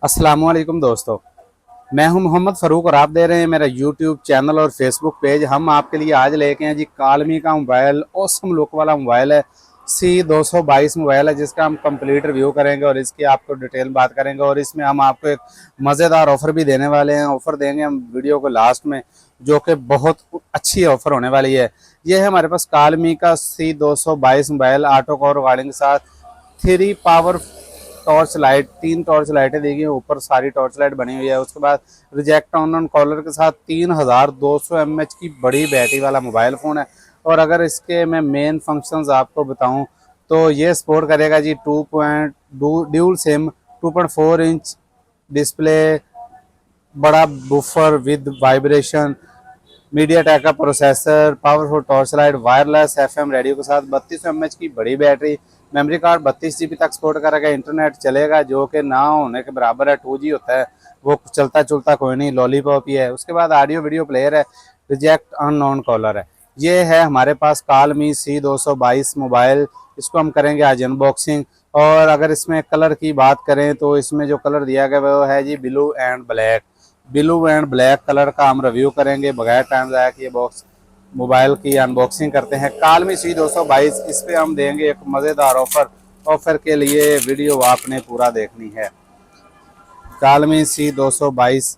अस्सलाम वालेकुम दोस्तों, मैं हूं मोहम्मद फ़ारूक और आप दे रहे हैं मेरा यूट्यूब चैनल और फेसबुक पेज। हम आपके लिए आज लेके हैं जी कालमी का मोबाइल, ऑसम लुक वाला मोबाइल है। C222 मोबाइल है जिसका हम कंप्लीट रिव्यू करेंगे और इसकी आपको डिटेल बात करेंगे। और इसमें हम आपको एक मज़ेदार ऑफ़र भी देने वाले हैं। ऑफ़र देंगे हम वीडियो को लास्ट में, जो कि बहुत अच्छी ऑफ़र होने वाली है। ये है हमारे पास कालमी का C222 mobile, auto call recording के साथ 3 पावर टॉर्च लाइट, 3 टॉर्च लाइटें दी गई, ऊपर सारी टॉर्च लाइट बनी हुई है। उसके बाद रिजेक्ट ऑन कॉलर के साथ 3200 mAh की बड़ी बैटरी वाला मोबाइल फ़ोन है। और अगर इसके मैं मेन फंक्शंस आपको बताऊं तो ये सपोर्ट करेगा G dual SIM, 2.4 inch display, बड़ा woofer with vibration, MediaTek का processor, powerful torch light, wireless FM radio के साथ 3200 mAh की बड़ी बैटरी, मेमोरी कार्ड 32 GB तक सपोर्ट करेगा, इंटरनेट चलेगा जो कि ना होने के बराबर है। 2G होता है, वो चलता चुलता कोई नहीं, लॉलीपॉप ही है। उसके बाद ऑडियो वीडियो प्लेयर है, रिजेक्ट अननोन कॉलर है। ये है हमारे पास कालमी C222 मोबाइल। इसको हम करेंगे आज अनबॉक्सिंग। और अगर इसमें कलर की बात करें तो इसमें जो कलर दिया गया वो है जी ब्लू एंड ब्लैक कलर का हम रिव्यू करेंगे। बगैर टाइम ज़ाया किए बॉक्स मोबाइल की अनबॉक्सिंग करते हैं। कालमी C222, इस पे हम देंगे एक मज़ेदार ऑफर के लिए वीडियो आपने पूरा देखनी है। कालमी C222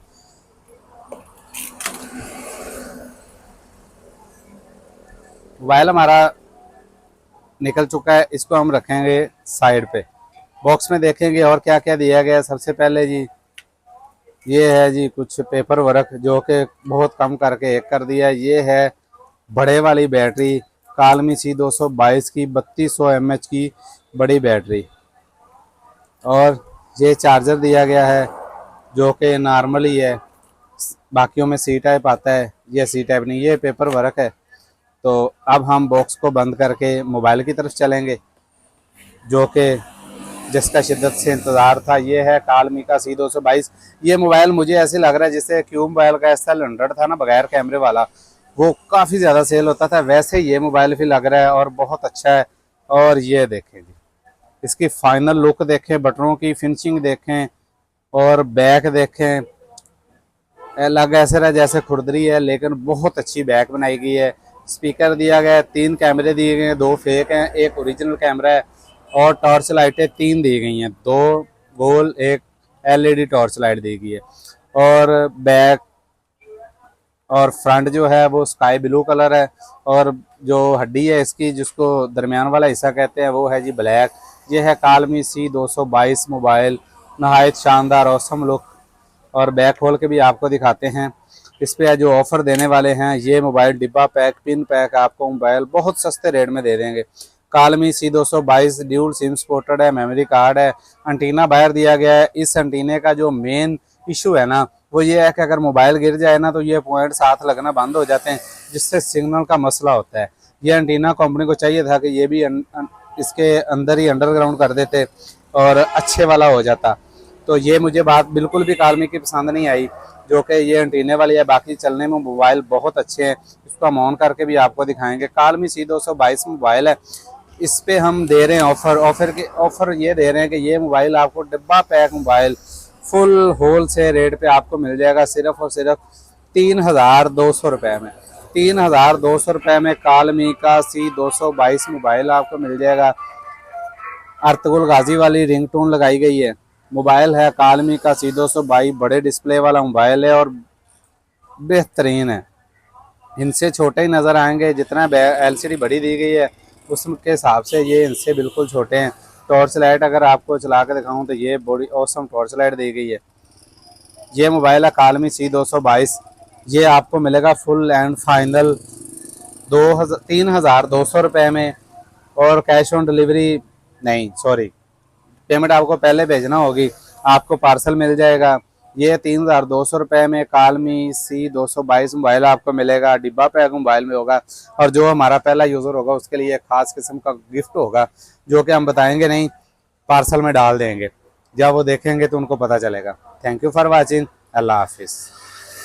मोबाइल हमारा निकल चुका है, इसको हम रखेंगे साइड पे। बॉक्स में देखेंगे और क्या क्या दिया गया है। सबसे पहले जी ये है जी कुछ पेपर वर्क, जो कि बहुत कम करके एक कर दिया है। ये है बड़े वाली बैटरी, कालमी C222 की 3200 mAh की बड़ी बैटरी। और ये चार्जर दिया गया है जो कि नॉर्मल ही है, बाकियों में C टाइप आता है, ये C टाइप नहीं। ये पेपर वर्क है। तो अब हम बॉक्स को बंद करके मोबाइल की तरफ चलेंगे, जो कि जिसका शिद्दत से इंतज़ार था। ये है कालमी का C222। ये मोबाइल मुझे ऐसे लग रहा है जैसे क्यू मोबाइल का SL100 था ना, बगैर कैमरे वाला, वो काफ़ी ज़्यादा सेल होता था, वैसे ये मोबाइल भी लग रहा है और बहुत अच्छा है। और ये देखें जी, इसकी फाइनल लुक देखें, बटनों की फिनिशिंग देखें और बैक देखें। लग ऐसे रहा जैसे खुरदरी है, लेकिन बहुत अच्छी बैक बनाई गई है। स्पीकर दिया गया है, 3 कैमरे दिए गए हैं, 2 फेक हैं, एक ओरिजिनल कैमरा है। और टॉर्च लाइटें 3 दी गई हैं, 2 गोल, एक LED टॉर्च लाइट दी गई है। और बैक और फ्रंट जो है वो स्काई ब्लू कलर है। और जो हड्डी है इसकी, जिसको दरमियान वाला हिस्सा कहते हैं, वो है जी ब्लैक। ये है कालमी C222 मोबाइल, नहायत शानदार औसम लुक। और बैक खोल के भी आपको दिखाते हैं। इस पे जो ऑफर देने वाले हैं, ये मोबाइल डिब्बा पैक, पिन पैक, आपको मोबाइल बहुत सस्ते रेट में दे देंगे। कालमी C222 ड्यूल सिम सपोर्टेड है, मेमोरी कार्ड है, एंटीना बाहर दिया गया है। इस एंटीने का जो मेन इशू है ना, वो ये है कि अगर मोबाइल गिर जाए ना तो ये पॉइंट साथ लगना बंद हो जाते हैं, जिससे सिग्नल का मसला होता है। ये एंटीना कंपनी को चाहिए था कि ये भी इसके अंदर ही अंडरग्राउंड कर देते और अच्छे वाला हो जाता। तो ये मुझे बात बिल्कुल भी कालमी की पसंद नहीं आई, जो कि ये एंटीने वाली है। बाकी चलने में मोबाइल बहुत अच्छे हैं, इसको हम ऑन करके भी आपको दिखाएंगे। कालमी C222 मोबाइल है, इस पे हम दे रहे हैं ऑफर ये दे रहे हैं कि ये मोबाइल आपको डिब्बा पैक मोबाइल फुल होल से रेट पे आपको मिल जाएगा, सिर्फ और सिर्फ 3200 रुपये में। 3200 रुपये में कालमी का C222 मोबाइल आपको मिल जाएगा। अर्तुगरुल गाजी वाली रिंग टोन लगाई गई है। मोबाइल है कालमी का C222, बड़े डिस्प्ले वाला मोबाइल है और बेहतरीन है। इनसे छोटे ही नज़र आएंगे, जितना LCD बड़ी दी गई है उसके हिसाब से ये इनसे बिल्कुल छोटे हैं। टॉर्च लाइट अगर आपको चला कर दिखाऊँ तो ये बड़ी औसम टॉर्च लाइट दी गई है। ये मोबाइल है कालमी C222, ये आपको मिलेगा फुल एंड फाइनल 3200 रुपये में। और कैश ऑन डिलीवरी नहीं, सॉरी, पेमेंट आपको पहले भेजना होगी, आपको पार्सल मिल जाएगा। ये 3200 रुपये में कालमी C222 मोबाइल आपको मिलेगा, डिब्बा पैक मोबाइल में होगा। और जो हमारा पहला यूज़र होगा उसके लिए एक ख़ास किस्म का गिफ्ट होगा, जो कि हम बताएंगे नहीं, पार्सल में डाल देंगे। जब वो देखेंगे तो उनको पता चलेगा। Thank you for watching. अल्लाह हाफिज़।